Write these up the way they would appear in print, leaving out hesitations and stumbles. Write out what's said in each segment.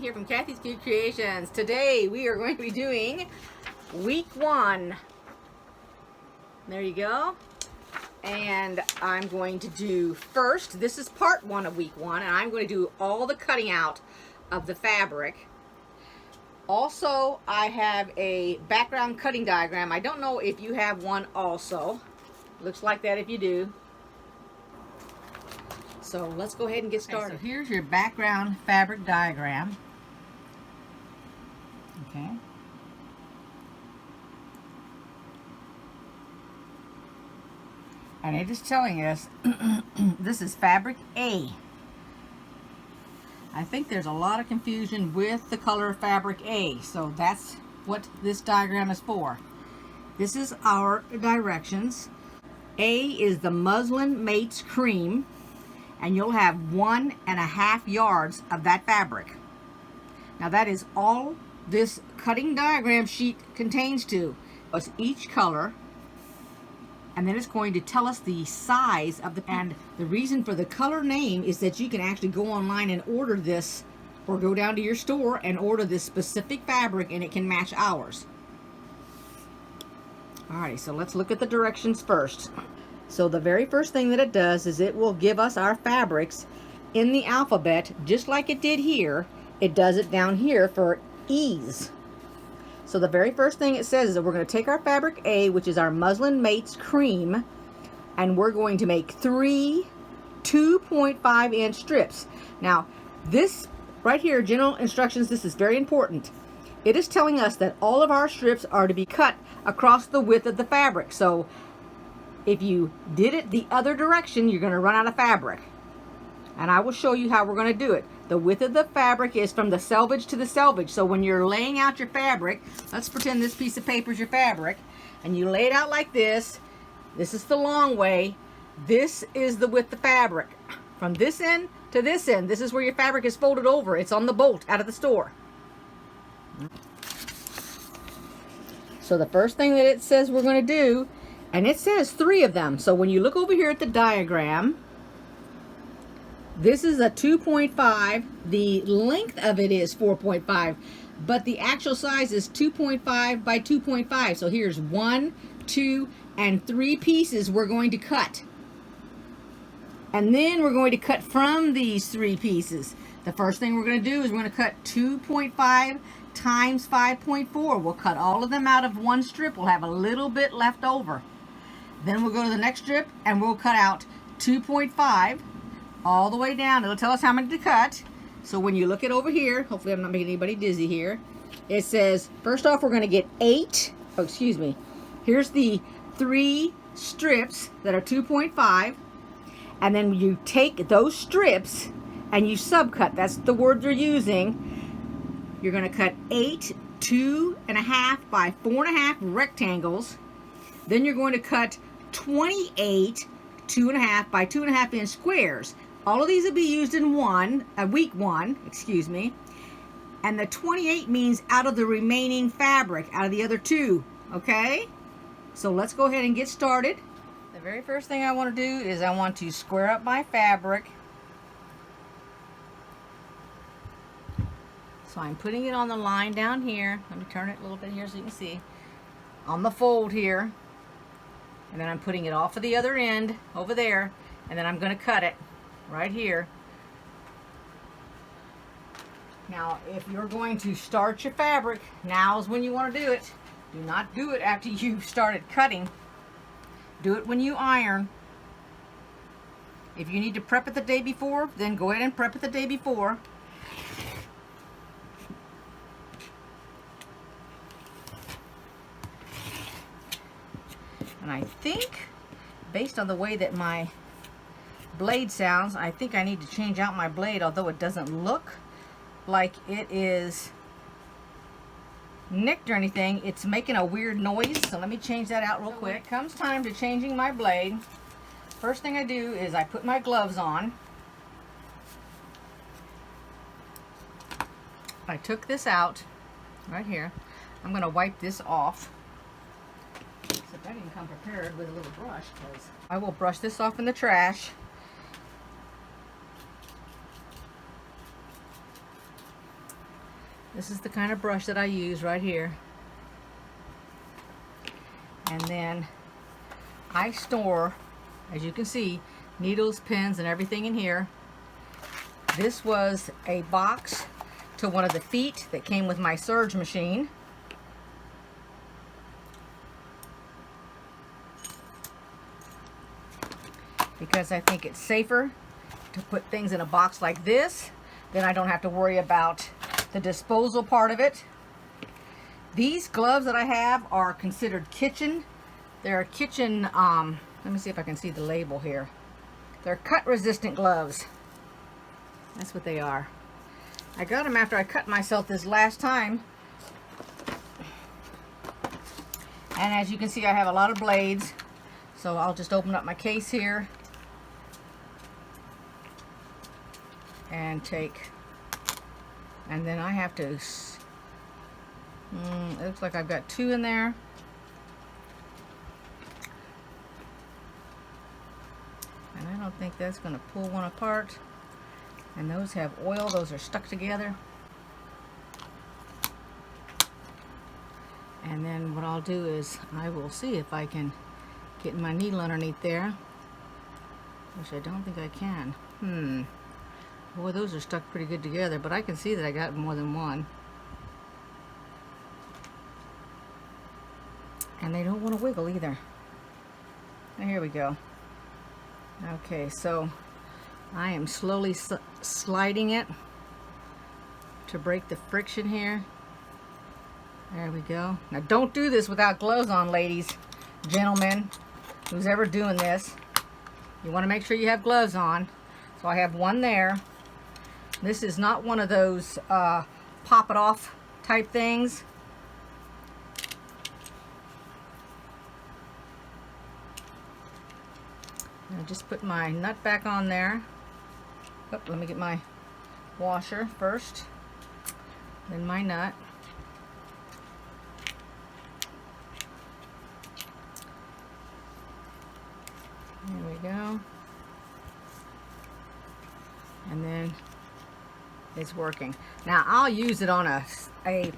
here from Kathy's Cute Creations. Today we are going to be doing week 1. There you go. And I'm going to do first, this is part 1 of week 1, and I'm going to do all the cutting out of the fabric. Also, I have a background cutting diagram. I don't know if you have one also. Looks like that if you do. So let's go ahead and get started. Okay, so here's your background fabric diagram. Okay. And it is telling us this is fabric A. I think there's a lot of confusion with the color fabric A, so that's what this diagram is for. This is our directions. A is the muslin mates cream, and you'll have 1.5 yards of that fabric. Now that is all this cutting diagram sheet contains to. It's each color, and then it's going to tell us the size of the, and the reason for the color name is that you can actually go online and order this, or go down to your store and order this specific fabric, and it can match ours. Alrighty, so let's look at the directions first. So the very first thing that it does is it will give us our fabrics in the alphabet, just like it did here. It does it down here for ease. So the very first thing it says is that we're going to take our fabric A, which is our muslin mates cream, and we're going to make 3 2.5-inch strips. Now this right here, general instructions, this is very important. It is telling us that all of our strips are to be cut across the width of the fabric. So if you did it the other direction, you're going to run out of fabric. And I will show you how we're going to do it. The width of the fabric is from the selvage to the selvage. So when you're laying out your fabric, let's pretend this piece of paper is your fabric, and you lay it out like this. This is the long way. This is the width of fabric. From this end to this end, this is where your fabric is folded over. It's on the bolt out of the store. So the first thing that it says we're going to do, and it says 3 of them. So when you look over here at the diagram, this is a 2.5. The length of it is 4.5, but the actual size is 2.5 by 2.5. So here's 1, 2, and 3 pieces we're going to cut. And then we're going to cut from these 3 pieces. The first thing we're going to do is we're going to cut 2.5 times 5.4. We'll cut all of them out of one strip. We'll have a little bit left over. Then we'll go to the next strip and we'll cut out 2.5 all the way down. It'll tell us how many to cut. So when you look it over here, hopefully I'm not making anybody dizzy here, it says first off we're going to get 8. Oh, excuse me. Here's the 3 strips that are 2.5, and then you take those strips and you subcut. That's the word they're using. You're going to cut 8 2.5 by 4.5 rectangles. Then you're going to cut 28 2.5 by 2.5 inch squares. All of these will be used in week 1, excuse me. And the 28 means out of the remaining fabric, out of the other 2, okay? So let's go ahead and get started. The very first thing I want to do is I want to square up my fabric. So I'm putting it on the line down here. Let me turn it a little bit here so you can see. On the fold here. And then I'm putting it off of the other end over there, and then I'm going to cut it right here. Now if you're going to start your fabric, now is when you want to do it. Do not do it after you've started cutting. Do it when you iron. If you need to prep it the day before, then go ahead and prep it the day before. And I think, based on the way that my blade sounds, I think I need to change out my blade, although it doesn't look like it is nicked or anything. It's making a weird noise, so let me change that out real quick. When it comes time to changing my blade, first thing I do is I put my gloves on. I took this out right here. I'm going to wipe this off. Except I didn't come prepared with a little brush, because I will brush this off in the trash. This is the kind of brush that I use right here. And then I store, as you can see, needles, pins, and everything in here. This was a box to one of the feet that came with my serge machine. Because I think it's safer to put things in a box like this, then I don't have to worry about the disposal part of it. These gloves that I have are considered kitchen. They're kitchen, let me see if I can see the label here. They're cut resistant gloves. That's what they are. I got them after I cut myself this last time. And as you can see, I have a lot of blades. So I'll just open up my case here and take, and then I have to, it looks like I've got 2 in there. And I don't think that's going to pull one apart. And those have oil, those are stuck together. And then what I'll do is I will see if I can get my needle underneath there, which I don't think I can. Boy, those are stuck pretty good together, but I can see that I got more than one. And they don't want to wiggle either. And here we go. Okay, so I am slowly sliding it to break the friction here. There we go. Now don't do this without gloves on, ladies, gentlemen, who's ever doing this. You want to make sure you have gloves on. So I have one there. This is not one of those pop it off type things. I just put my nut back on there. Oh, let me get my washer first, then my nut. There we go. And then it's working. Now I'll use it on a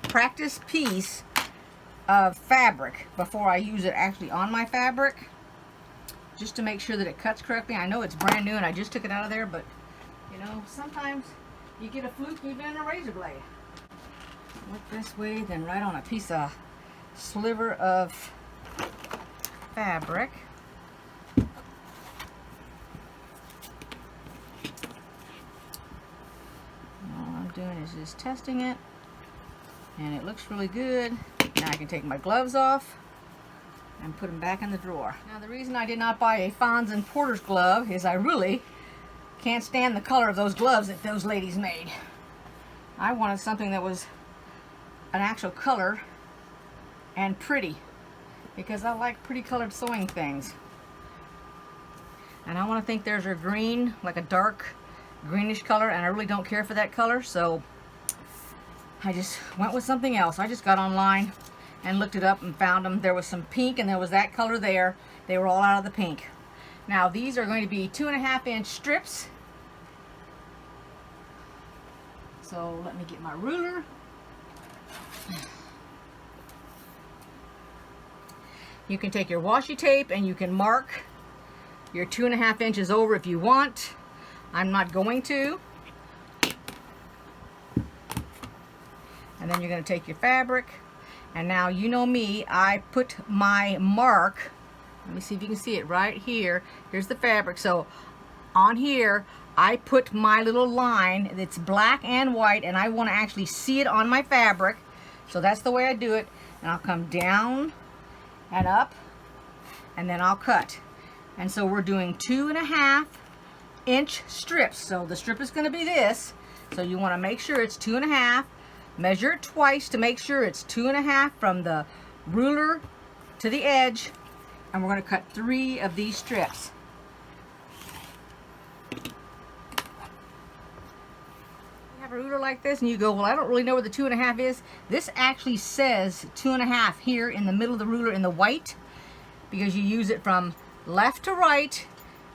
practice piece of fabric before I use it actually on my fabric, just to make sure that it cuts correctly. I know it's brand new and I just took it out of there, but you know, sometimes you get a fluke even in a razor blade. Look this way, then right on a piece of sliver of fabric. Doing is just testing it, and it looks really good. Now I can take my gloves off and put them back in the drawer. Now the reason I did not buy a Fons and Porter's glove is I really can't stand the color of those gloves that those ladies made. I wanted something that was an actual color and pretty, because I like pretty colored sewing things. And I want to think there's a green, like a dark greenish color, and I really don't care for that color, so I just went with something else. I just got online and looked it up and found them. There was some pink and there was that color there. They were all out of the pink. Now these are going to be 2.5-inch strips. So let me get my ruler. You can take your washi tape and you can mark your 2.5 inches over if you want. I'm not going to. And then you're going to take your fabric, and now you know me, I put my mark, let me see if you can see it right here. Here's the fabric. So on here I put my little line that's black and white, and I want to actually see it on my fabric. So that's the way I do it. And I'll come down and up, and then I'll cut. And so we're doing 2.5-inch strips. So the strip is going to be this. So you want to make sure it's 2.5. Measure it twice to make sure it's 2.5 from the ruler to the edge. And we're going to cut 3 of these strips. You have a ruler like this and you go, well, I don't really know where the 2.5 is. This actually says 2.5 here in the middle of the ruler in the white, because you use it from left to right,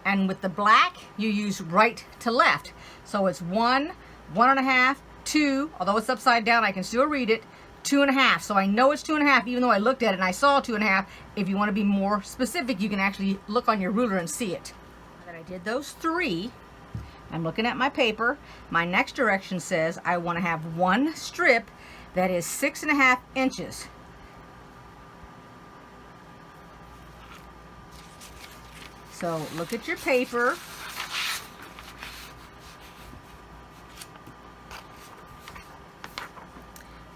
and with the black you use right to left. So it's 1, 1.5, 2, although it's upside down, I can still read it, 2.5. So I know it's 2.5, even though I looked at it and I saw 2.5. If you want to be more specific, you can actually look on your ruler and see it. Now that I did those 3, I'm looking at my paper. My next direction says I want to have one strip that is 6.5 inches. So look at your paper.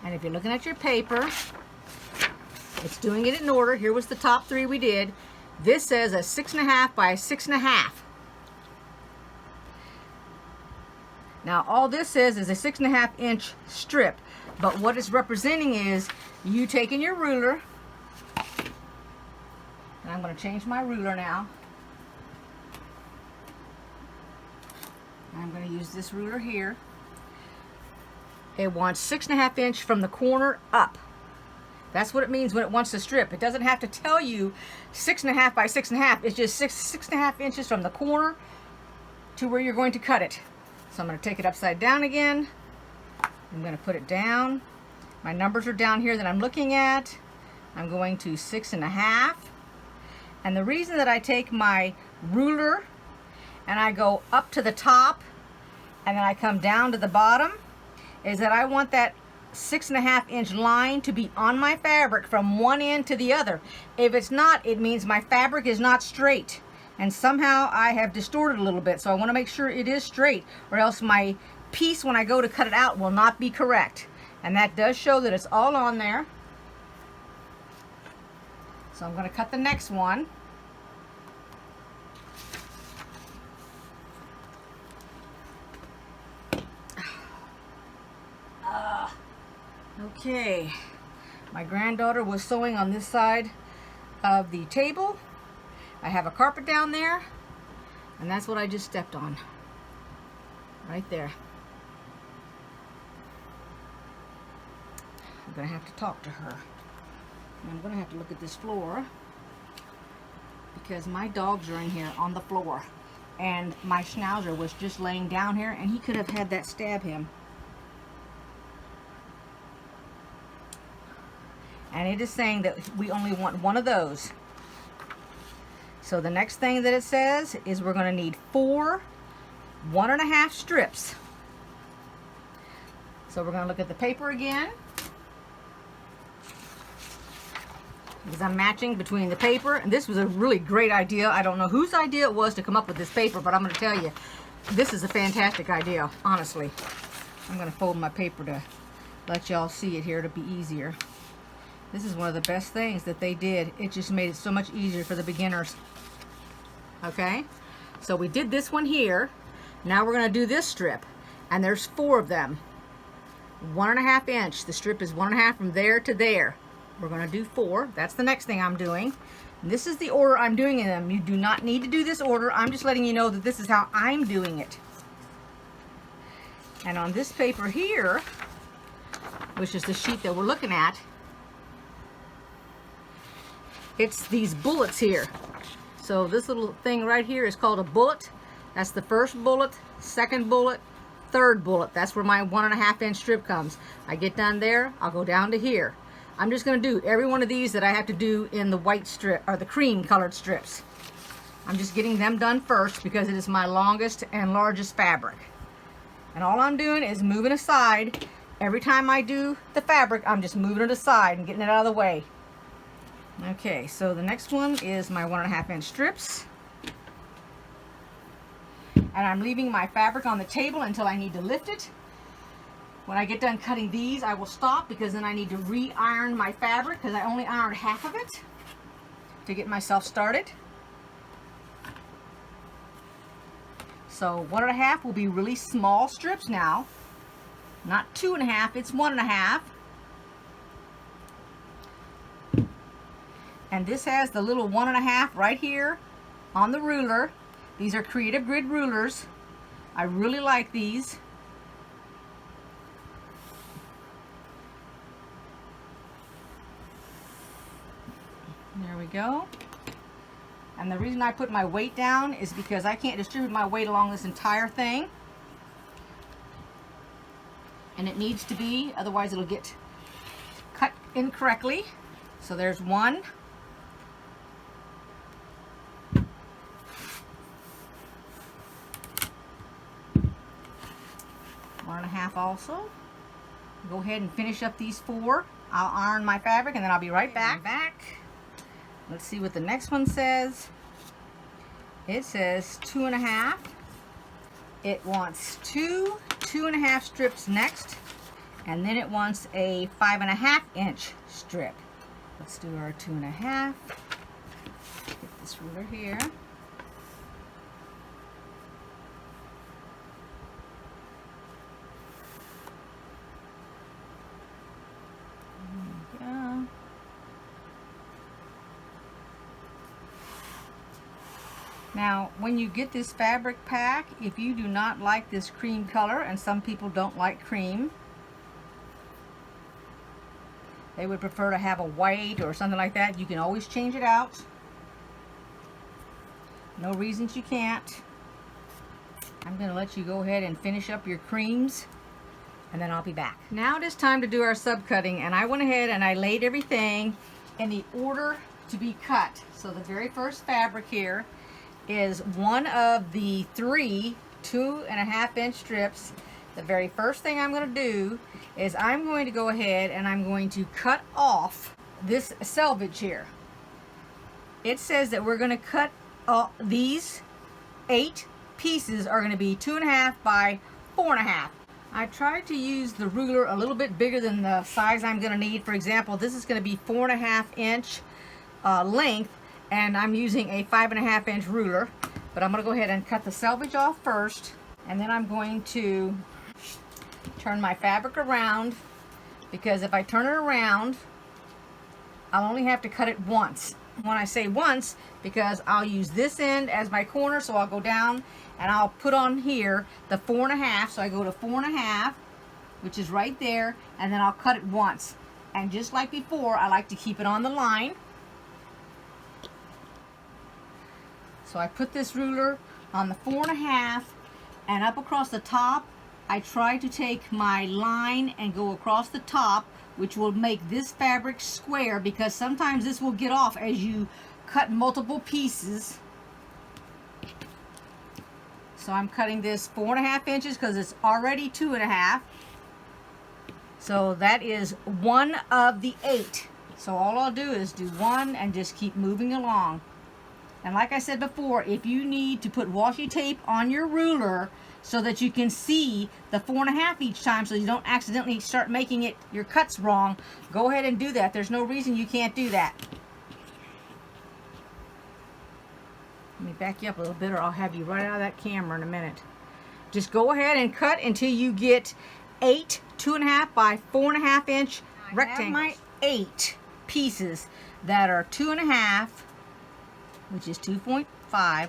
And if you're looking at your paper, it's doing it in order. Here was the top 3 we did. This says a 6.5 by 6.5. Now all this says is a 6.5 inch strip, but what it's representing is you taking your ruler, and I'm going to change my ruler now. I'm going to use this ruler here. It wants 6.5 inch from the corner up. That's what it means when it wants to strip. It doesn't have to tell you 6.5 by 6.5. It's just 6.5 inches from the corner to where you're going to cut it. So I'm going to take it upside down again. I'm going to put it down. My numbers are down here that I'm looking at. I'm going to 6.5. And the reason that I take my ruler and I go up to the top and then I come down to the bottom is that I want that 6.5 inch line to be on my fabric from one end to the other. If it's not, it means my fabric is not straight, and somehow I have distorted a little bit, so I want to make sure it is straight, or else my piece when I go to cut it out will not be correct. And that does show that it's all on there. So I'm going to cut the next one. Okay, my granddaughter was sewing on this side of the table. I have a carpet down there, and that's what I just stepped on. Right there. I'm going to have to talk to her. And I'm going to have to look at this floor because my dogs are in here on the floor. And my schnauzer was just laying down here, and he could have had that stab him. And it is saying that we only want one of those. So the next thing that it says is we're going to need 4 1.5 strips. So we're going to look at the paper again, because I'm matching between the paper, and this was a really great idea. I don't know whose idea it was to come up with this paper, but I'm going to tell you, this is a fantastic idea, honestly. I'm going to fold my paper to let y'all see it here to be easier. This is one of the best things that they did. It just made it so much easier for the beginners. Okay, so we did this one here. Now we're going to do this strip, and there's 4 of them. 1.5 inch. The strip is 1.5 from there to there. We're going to do 4. That's the next thing I'm doing. And this is the order I'm doing in them. You do not need to do this order. I'm just letting you know that this is how I'm doing it. And on this paper here, which is the sheet that we're looking at, it's these bullets here. So this little thing right here is called a bullet. That's the first bullet, second bullet, third bullet. That's where my 1.5 inch strip comes. I get down there, I'll go down to here. I'm just going to do every one of these that I have to do in the white strip or the cream colored strips. I'm just getting them done first because it is my longest and largest fabric. And all I'm doing is moving aside. Every time I do the fabric, I'm just moving it aside and getting it out of the way. Okay, so the next one is my 1.5 inch strips. And I'm leaving my fabric on the table until I need to lift it. When I get done cutting these, I will stop because then I need to re-iron my fabric because I only ironed half of it to get myself started. So 1.5 will be really small strips now. Not 2.5, it's 1.5. And this has the little 1.5 right here on the ruler. These are Creative Grid rulers. I really like these. There we go. And the reason I put my weight down is because I can't distribute my weight along this entire thing. and it needs to be, otherwise it'll get cut incorrectly. So there's 1. One and a half also. Go ahead and finish up these 4. I'll iron my fabric and then I'll be right back. Let's see what the next one says. It says 2.5. It wants 2.5 strips next, and then it wants a 5.5 inch strip. Let's do our 2.5. Get this ruler here. Now, when you get this fabric pack, if you do not like this cream color, and some people don't like cream, they would prefer to have a white or something like that, you can always change it out. No reasons you can't. I'm going to let you go ahead and finish up your creams, and then I'll be back. Now it is time to do our subcutting, and I went ahead and I laid everything in the order to be cut. So the very first fabric here is one of the 3 2.5 inch strips. The very first thing I'm going to do is I'm going to go ahead and I'm going to cut off this selvage here. It says that we're going to cut these 8 pieces are going to be 2.5 by 4.5. I tried to use the ruler a little bit bigger than the size I'm going to need. For example, this is going to be 4.5 inch length, and I'm using a 5.5 inch ruler. But I'm going to go ahead and cut the selvage off first, and then I'm going to turn my fabric around, because if I turn it around, I'll only have to cut it once. When I say once, because I'll use this end as my corner, so I'll go down and I'll put on here the 4.5. So I go to 4.5, which is right there, and then I'll cut it once. And just like before, I like to keep it on the line. So I put this ruler on the 4.5, and up across the top, I try to take my line and go across the top, which will make this fabric square, because sometimes this will get off as you cut multiple pieces. So I'm cutting this 4.5 inches because it's already 2.5. So that is 1 of the 8. So all I'll do is do 1 and just keep moving along. And like I said before, if you need to put washi tape on your ruler so that you can see the 4.5 each time, so you don't accidentally start making it your cuts wrong, go ahead and do that. There's no reason you can't do that. Let me back you up a little bit, or I'll have you right out of that camera in a minute. Just go ahead and cut until you get 8 2.5 by 4.5 inch rectangles. I have my 8 pieces that are 2.5, which is 2.5,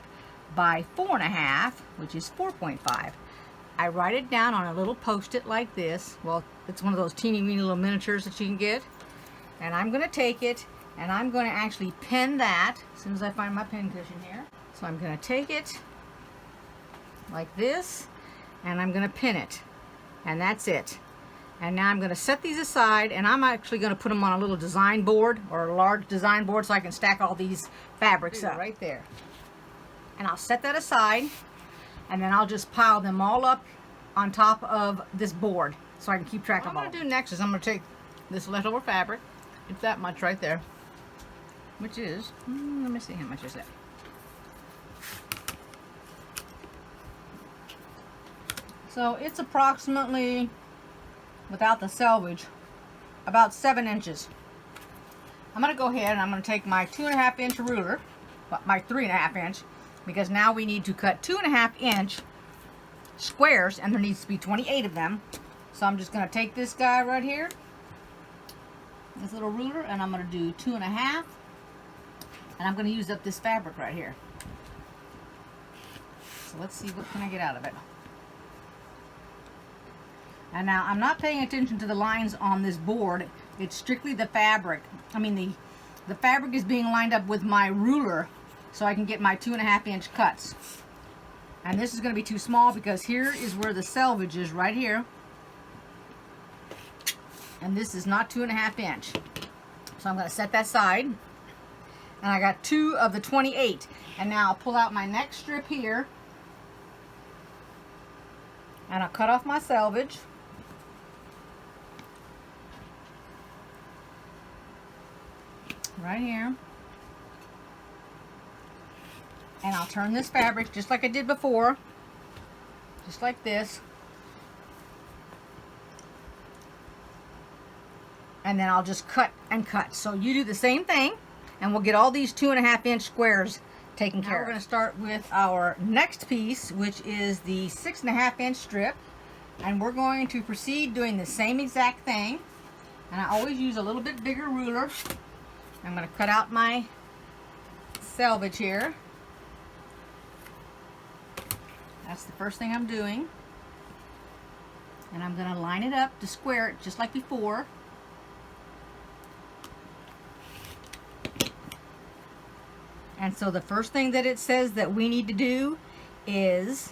by 4.5, which is 4.5. I write it down on a little post-it like this. Well, it's one of those teeny weeny little miniatures that you can get. And I'm going to take it and I'm going to actually pin that as soon as I find my pin cushion here. So I'm going to take it like this, and I'm going to pin it. And that's it. And now I'm going to set these aside, and I'm actually going to put them on a little design board, or a large design board, so I can stack all these fabrics up right there. And I'll set that aside, and then I'll just pile them all up on top of this board so I can keep track of all. What I'm going to do next is I'm going to take this leftover fabric. It's that much right there, which is, let me see how much is that. So it's approximately, without the selvage, about 7 inches. I'm going to go ahead and I'm going to take my 2.5 inch ruler, my 3.5 inch, because now we need to cut 2.5 inch squares, and there needs to be 28 of them. So I'm just going to take this guy right here, this little ruler, and I'm going to do 2.5, and I'm going to use up this fabric right here. So let's see, what can I get out of it. And now I'm not paying attention to the lines on this board. It's strictly the fabric. I mean, the fabric is being lined up with my ruler so I can get my 2.5 inch cuts. And this is going to be too small because here is where the selvage is, right here. And this is not 2.5 inch. So I'm going to set that aside. And I got 2 of the 28. And now I'll pull out my next strip here. And I'll cut off my selvage. Right here. And I'll turn this fabric just like I did before. Just like this. And then I'll just cut and cut. So you do the same thing, and we'll get all these 2.5 inch squares taken care of. We're going to start with our next piece, which is the 6.5 inch strip. And we're going to proceed doing the same exact thing. And I always use a little bit bigger ruler. I'm going to cut out my selvage here. That's the first thing I'm doing. And I'm going to line it up to square it just like before. And so the first thing that it says that we need to do is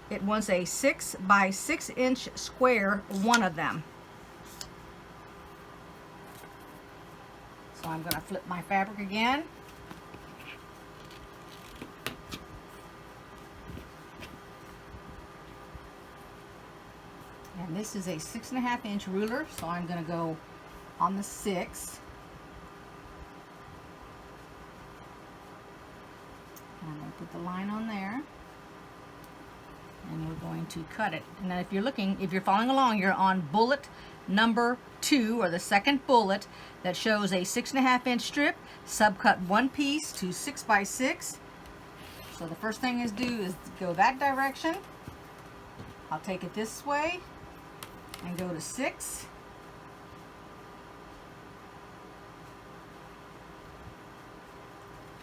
it wants a 6 by 6 inch square, one of them. So I'm going to flip my fabric again. And this is a 6.5 inch ruler, so I'm going to go on the 6. And I'm going to put the line on there. And we're going to cut it. And if you're following along, you're on bullet number 2, or the second bullet that shows a 6.5 inch strip, subcut one piece to 6 by 6. So the first thing is go that direction. I'll take it this way and go to 6.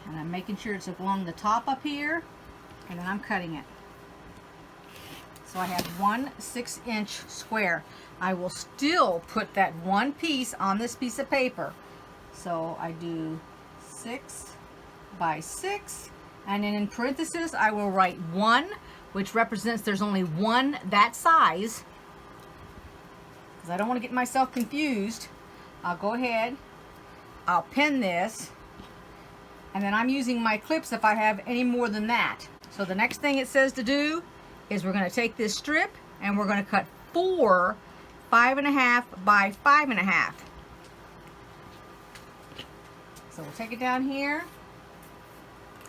And I'm making sure it's along the top up here, and then I'm cutting it. So I have one 6 inch square. I will still put that one piece on this piece of paper. So I do 6 by 6, and then in parentheses I will write 1, which represents there's only one that size, because I don't want to get myself confused. I'll go ahead, I'll pin this, and then I'm using my clips if I have any more than that. So the next thing it says to do is we're going to take this strip and we're going to cut 4 5.5 by 5.5. So we'll take it down here,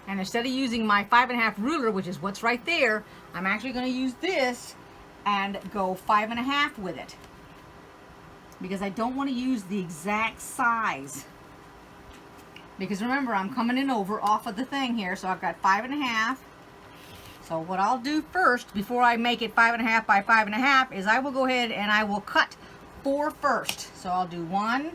and instead of using my 5.5 ruler, which is what's right there, I'm actually going to use this and go 5.5 with it, because I don't want to use the exact size. Because remember, I'm coming in over off of the thing here, so I've got 5.5. So what I'll do first, before I make it 5.5 by 5.5, is I will go ahead and I will cut 4 first. So I'll do 1,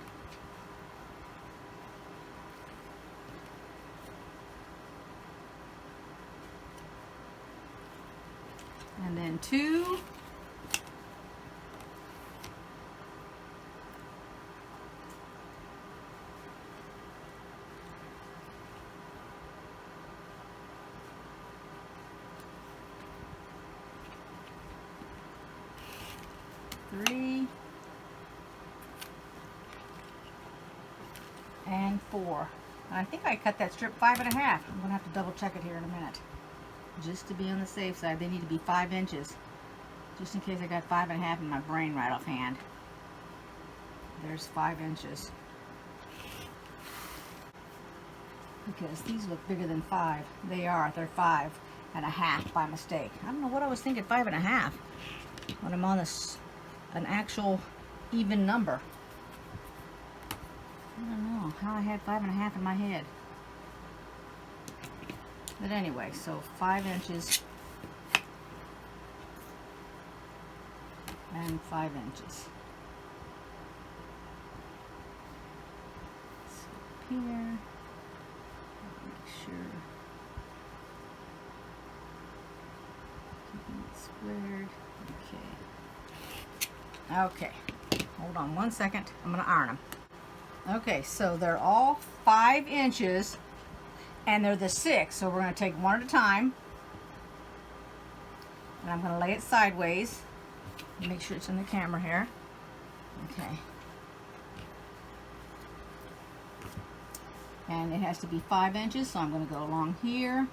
and then 2, three, and 4. And I think I cut that strip 5.5. I'm going to have to double check it here in a minute, just to be on the safe side. They need to be 5 inches, just in case I got 5.5 in my brain right offhand. There's 5 inches, because these look bigger than 5. They are. They're 5.5 by mistake. I don't know what I was thinking 5.5 when I'm on an actual even number. I don't know how I had 5.5 in my head. But anyway, so 5 inches and 5 inches. So up here, make sure keeping it squared. Okay, hold on 1 second. I'm going to iron them. Okay, so they're all 5 inches, and they're the 6. So we're going to take one at a time, and I'm going to lay it sideways. Make sure it's in the camera here. Okay, And it has to be 5 inches, so I'm going to go along here.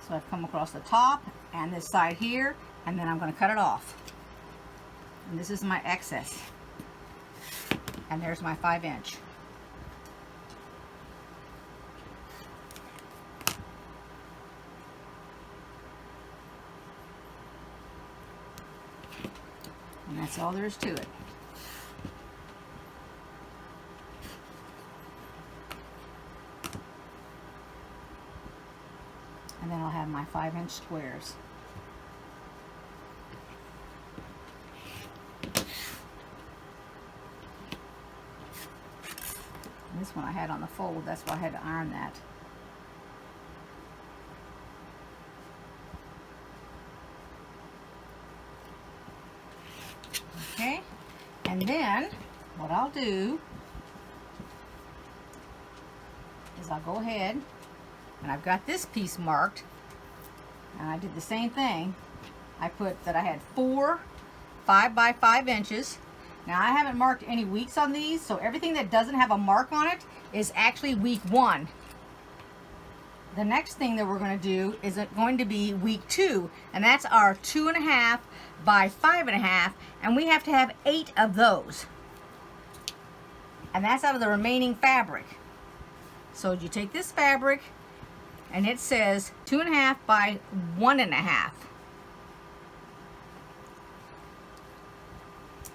So I've come across the top and this side here, and then I'm going to cut it off. And this is my excess. And there's my 5 inch. And that's all there is to it. And then I'll have my 5 inch squares. And this one I had on the fold, that's why I had to iron that. Okay, and then what I'll do is I'll go ahead, and I've got this piece marked, and I did the same thing. I put that I had 4 5 by 5 inches. Now I haven't marked any weeks on these, so everything that doesn't have a mark on it is actually week 1. The next thing that we're going to do is going to be week 2, and that's our 2.5 by 5.5, and we have to have 8 of those. And that's out of the remaining fabric. So you take this fabric, and it says 2.5 by 1.5.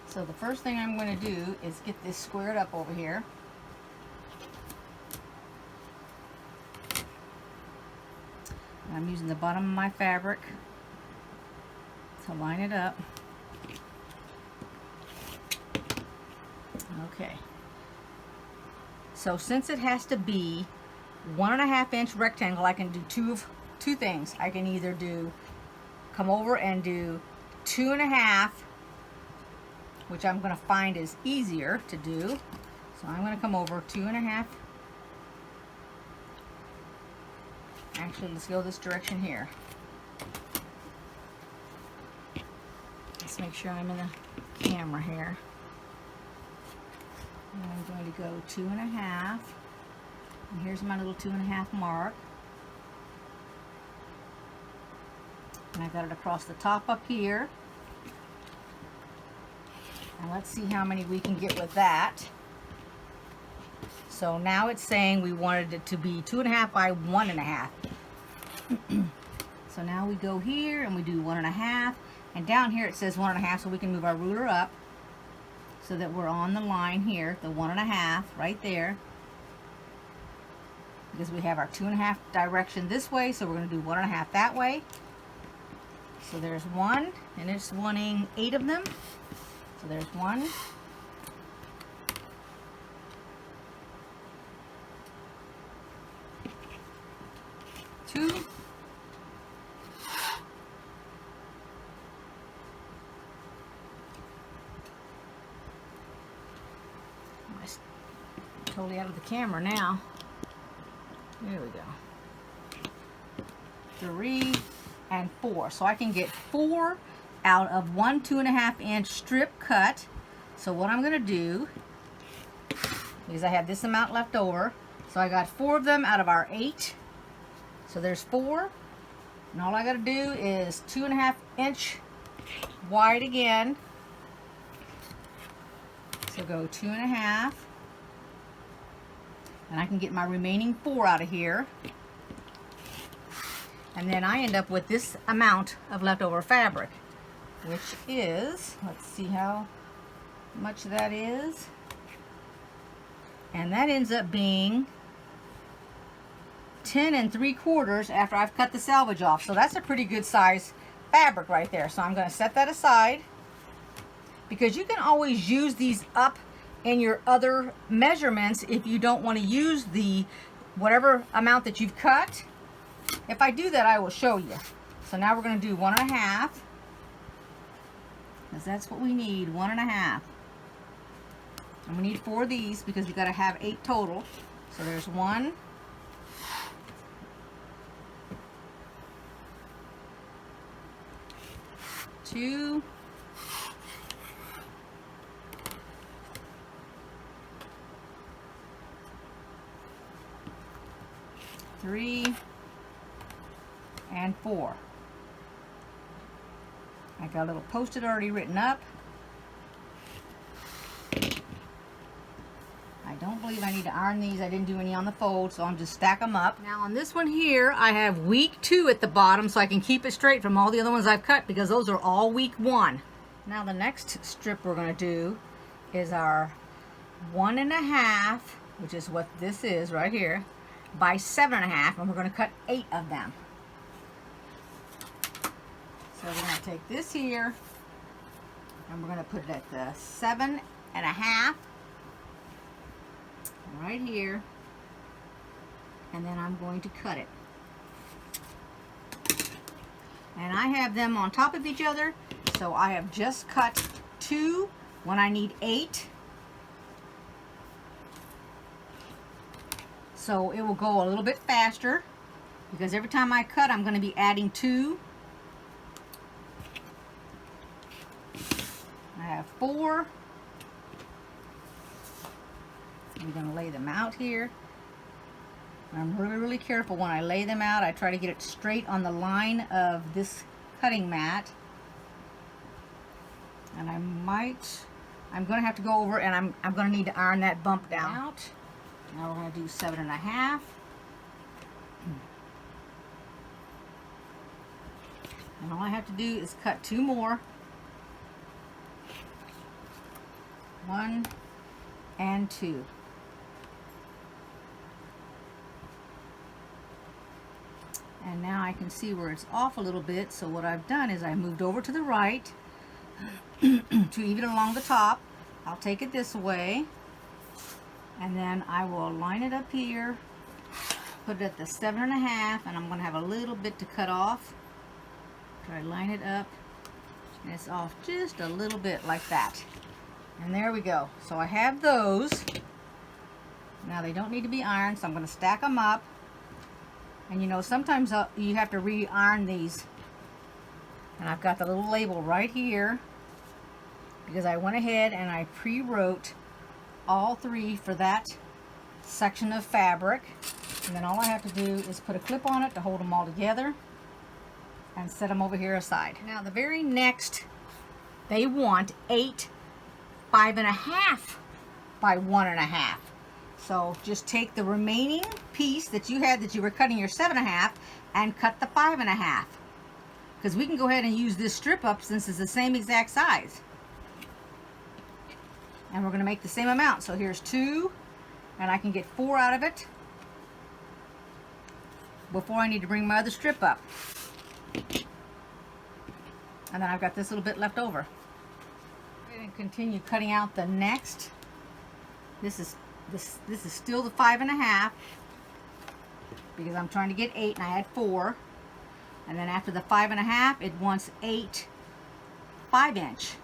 So the first thing I'm going to do is get this squared up over here. And I'm using the bottom of my fabric to line it up. Okay. So since it has to be 1.5 inch rectangle, I can do two things. I can either come over and do 2.5, which I'm going to find is easier to do. So I'm going to come over 2.5. Actually, let's go this direction here. Let's make sure I'm in the camera here. And I'm going to go 2.5. And here's my little 2.5 mark. And I got it across the top up here. And let's see how many we can get with that. So now it's saying we wanted it to be 2.5 by 1.5. So now we go here and we do 1.5. And down here it says 1.5, so we can move our ruler up so that we're on the line here, the 1.5 right there. Because we have our 2.5 direction this way, so we're going to do 1.5 that way. So there's 1, and it's wanting 8 of them. So there's 1. 2. Totally out of the camera now. There we go. 3 and 4. So I can get 4 out of 1 2.5 inch strip cut. So what I'm going to do, because I have this amount left over, so I got 4 of them out of our 8. So there's 4. And all I got to do is 2.5 inch wide again. So go 2.5. And I can get my remaining 4 out of here. And then I end up with this amount of leftover fabric, which is, let's see how much that is. And that ends up being 10 3/4 after I've cut the selvage off. So that's a pretty good size fabric right there. So I'm going to set that aside, because you can always use these up in your other measurements if you don't want to use the whatever amount that you've cut. If I do that, I will show you. So now we're going to do 1.5, because that's what we need, 1.5. And we need 4 of these because we got to have 8 total. So there's 1, 2, 3, and 4. I got a little post-it already written up. I don't believe I need to iron these. I didn't do any on the fold, so I'm just stack them up. Now on this one here, I have week 2 at the bottom, so I can keep it straight from all the other ones I've cut, because those are all week 1. Now the next strip we're going to do is our 1.5, which is what this is right here, by 7.5, and we're going to cut 8 of them. So we're going to take this here, and we're going to put it at the 7.5 right here, and then I'm going to cut it. And I have them on top of each other, so I have just cut 2 when I need 8. So it will go a little bit faster, because every time I cut, I'm going to be adding 2. I have 4. I'm going to lay them out here. I'm really careful when I lay them out. I try to get it straight on the line of this cutting mat. And I'm going to have to go over, and I'm going to need to iron that bump down. Out. Now we're going to do 7.5. And all I have to do is cut 2 more. 1 and 2. And now I can see where it's off a little bit, so what I've done is I moved over to the right to even along the top. I'll take it this way, and then I will line it up here, put it at the 7.5, and I'm going to have a little bit to cut off. Try to line it up, and it's off just a little bit like that. And there we go. So I have those. Now they don't need to be ironed, so I'm going to stack them up. And you know, sometimes you have to re-iron these. And I've got the little label right here, because I went ahead and I pre-wrote all 3 for that section of fabric. And then all I have to do is put a clip on it to hold them all together and set them over here aside. Now the very next, they want 8 5.5 by 1.5. So just take the remaining piece that you had that you were cutting your 7.5 and cut the 5.5, because we can go ahead and use this strip up since it's the same exact size. And we're going to make the same amount. So here's 2, and I can get 4 out of it before I need to bring my other strip up. And then I've got this little bit left over. I'm going to continue cutting out the next. This is still the 5.5, because I'm trying to get 8 and I had 4. And then after the 5.5, it wants 8 5-inch.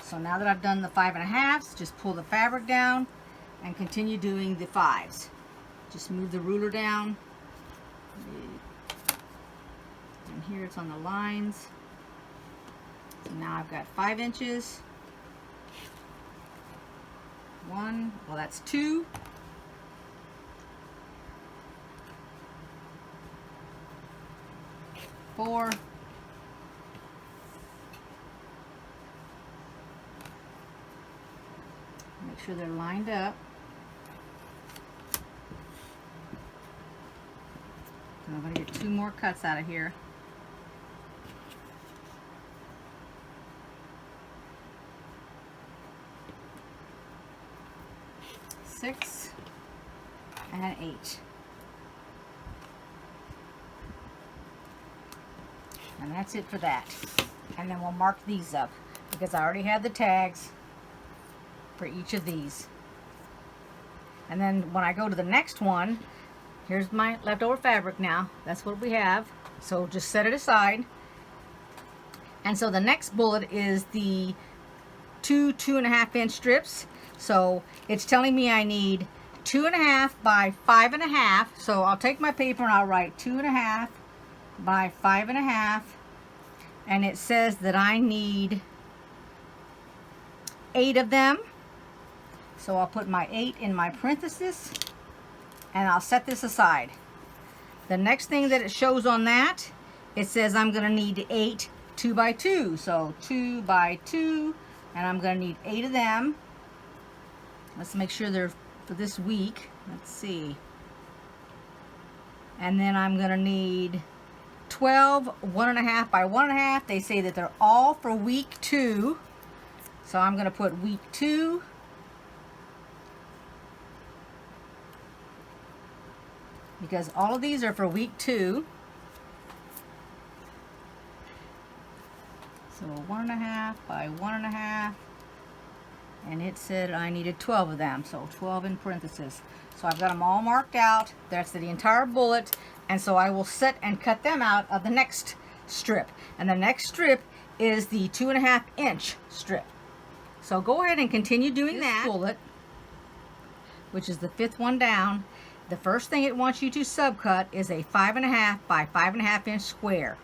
So now that I've done the 5.5s, just pull the fabric down and continue doing the 5s. Just move the ruler down. And here it's on the lines. So now I've got 5 inches. 1, well that's 2. 4. Make sure they're lined up. And I'm going to get 2 more cuts out of here. 6 and 8. And that's it for that. And then we'll mark these up, because I already had the tags for each of these. And then when I go to the next one, here's my leftover fabric now. That's what we have. So just set it aside. And so the next bullet is the 2 2.5 inch strips. So it's telling me I need 2.5 by 5.5. So I'll take my paper and I'll write 2.5 by 5.5. And it says that I need 8 of them. So I'll put my 8 in my parenthesis. and I'll set this aside. The next thing that it shows on that, it says I'm going to need 8 2x2. So 2x2, and I'm going to need 8 of them. Let's make sure they're for this week. Let's see. And then I'm going to need 12 1.5 by 1.5. They say that they're all for week 2. So I'm going to put week 2. Because all of these are for week 2. So 1.5 by 1.5. And it said I needed 12 of them. So 12 in parentheses. So I've got them all marked out. That's the entire bullet. And so I will set and cut them out of the next strip. And the next strip is the 2.5 inch strip. So go ahead and continue doing that bullet, which is the 5th one down. The first thing it wants you to subcut is a 5.5 by 5.5 inch square.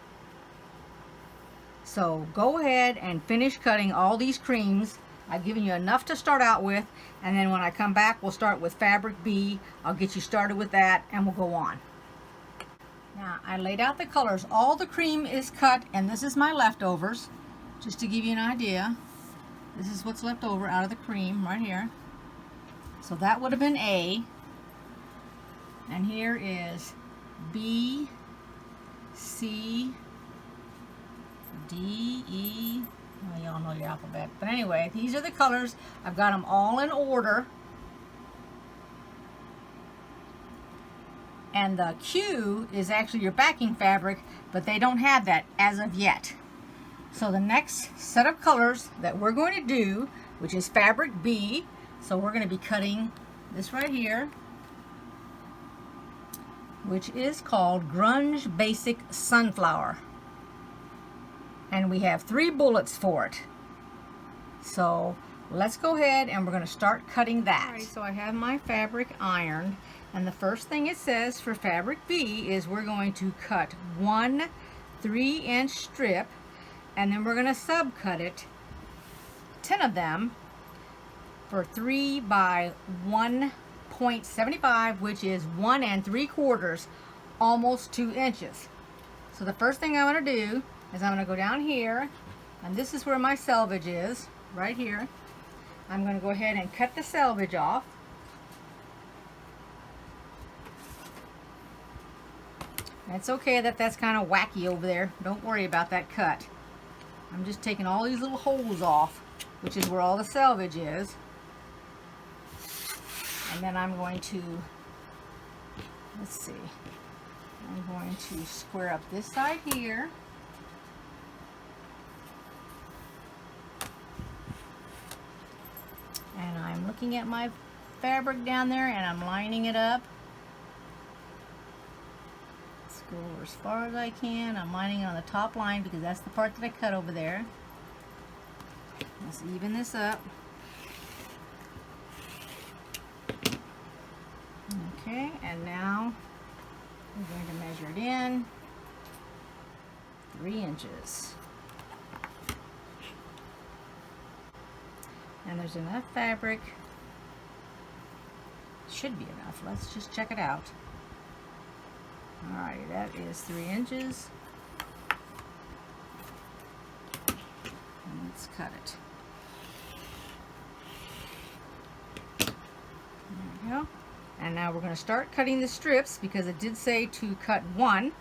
So go ahead and finish cutting all these creams. I've given you enough to start out with, and then when I come back, we'll start with fabric B. I'll get you started with that, and we'll go on. Now, I laid out the colors. All the cream is cut, and this is my leftovers, just to give you an idea. This is what's left over out of the cream right here. So that would have been A. And here is B, C, D, E. Well, y'all know your alphabet. But anyway, these are the colors. I've got them all in order. And the Q is actually your backing fabric, but they don't have that as of yet. So the next set of colors that we're going to do, which is fabric B, so we're going to be cutting this right here, which is called Grunge Basic Sunflower. And we have 3 bullets for it. So let's go ahead and we're going to start cutting that. All right, so I have my fabric ironed, and the first thing it says for fabric B is we're going to cut 1 3-inch strip, and then we're going to subcut it, 10 of them, for 3 by 1.75, which is 1 3/4, almost 2 inches. So the first thing I'm going to do is I'm going to go down here, and this is where my selvage is, right here. I'm going to go ahead and cut the selvage off. It's okay that that's kind of wacky over there. Don't worry about that cut. I'm just taking all these little holes off, which is where all the selvage is. And then I'm going to, let's see, I'm going to square up this side here. And I'm looking at my fabric down there and I'm lining it up. Let's go as far as I can. I'm lining it on the top line because that's the part that I cut over there. Let's even this up. Okay, and now we're going to measure it in 3 inches. And there's enough fabric. Should be enough. Let's just check it out. Alright, that is 3 inches. And let's cut it. There we go. And now we're going to start cutting the strips because it did say to cut 1.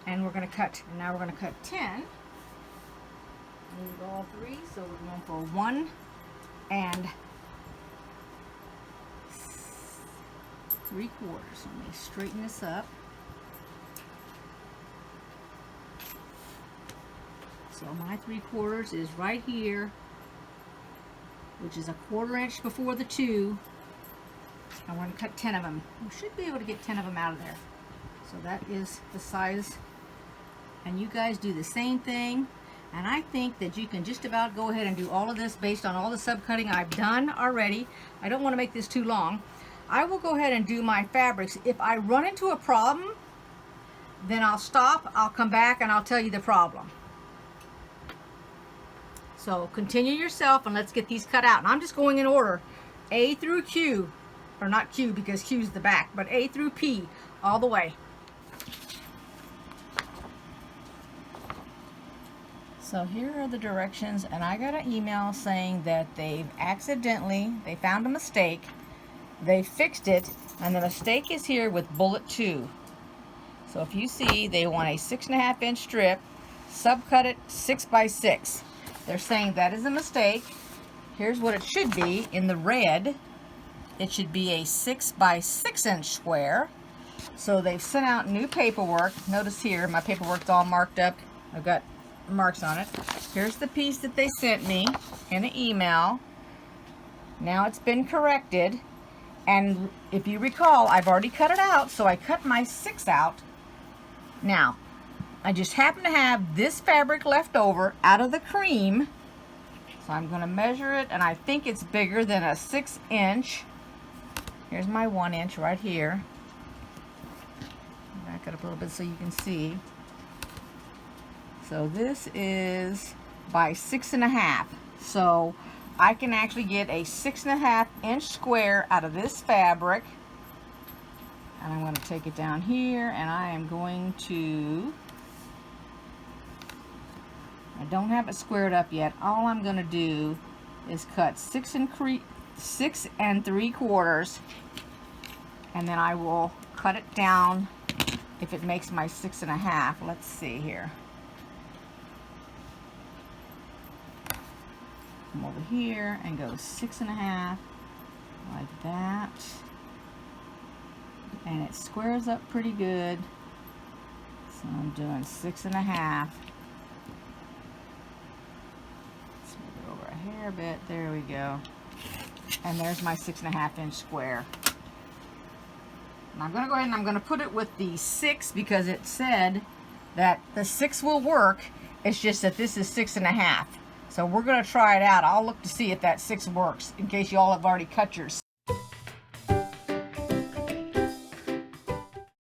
And we're going to cut, and now we're going to cut 10. Need all 3, so we're going for 1 and 3/4. Let me straighten this up. So my 3/4 is right here, which is a 1/4 inch before the 2. I'm going to cut 10 of them. We should be able to get 10 of them out of there. So that is the size. And you guys do the same thing. And I think that you can just about go ahead and do all of this based on all the subcutting I've done already. I don't want to make this too long. I will go ahead and do my fabrics. If I run into a problem, then I'll stop, I'll come back, and I'll tell you the problem. So continue yourself and let's get these cut out. And I'm just going in order, A through Q. or not Q because Q's the back, but A through P all the way. So here are the directions, and I got an email saying that they found a mistake, they fixed it, and the mistake is here with bullet 2. So if you see, they want a 6.5 inch strip, subcut it 6 by 6. They're saying that is a mistake. Here's what it should be in the red. It should be a 6 by 6 inch square. So they've sent out new paperwork. Notice here, my paperwork's all marked up. I've got marks on it. Here's the piece that they sent me in an email. Now it's been corrected, and if you recall, I've already cut it out, so I cut my 6 out. Now I just happen to have this fabric left over out of the cream, so I'm going to measure it, and I think it's bigger than a 6 inch. Here's my 1 inch right here. Back it up a little bit so you can see. So this is by 6.5. So I can actually get a 6.5 inch square out of this fabric. And I'm going to take it down here, and I am going to, I don't have it squared up yet. All I'm going to do is cut 6 3/4, and then I will cut it down if it makes my 6.5. Let's see here. Come over here and go 6.5 like that, and it squares up pretty good. So I'm doing 6.5. Let's move it over a hair bit. There we go. And there's my 6.5 inch square. And I'm going to go ahead and I'm going to put it with the 6 because it said that the 6 will work. It's just that this is 6.5. So we're going to try it out. I'll look to see if that 6 works in case you all have already cut yours.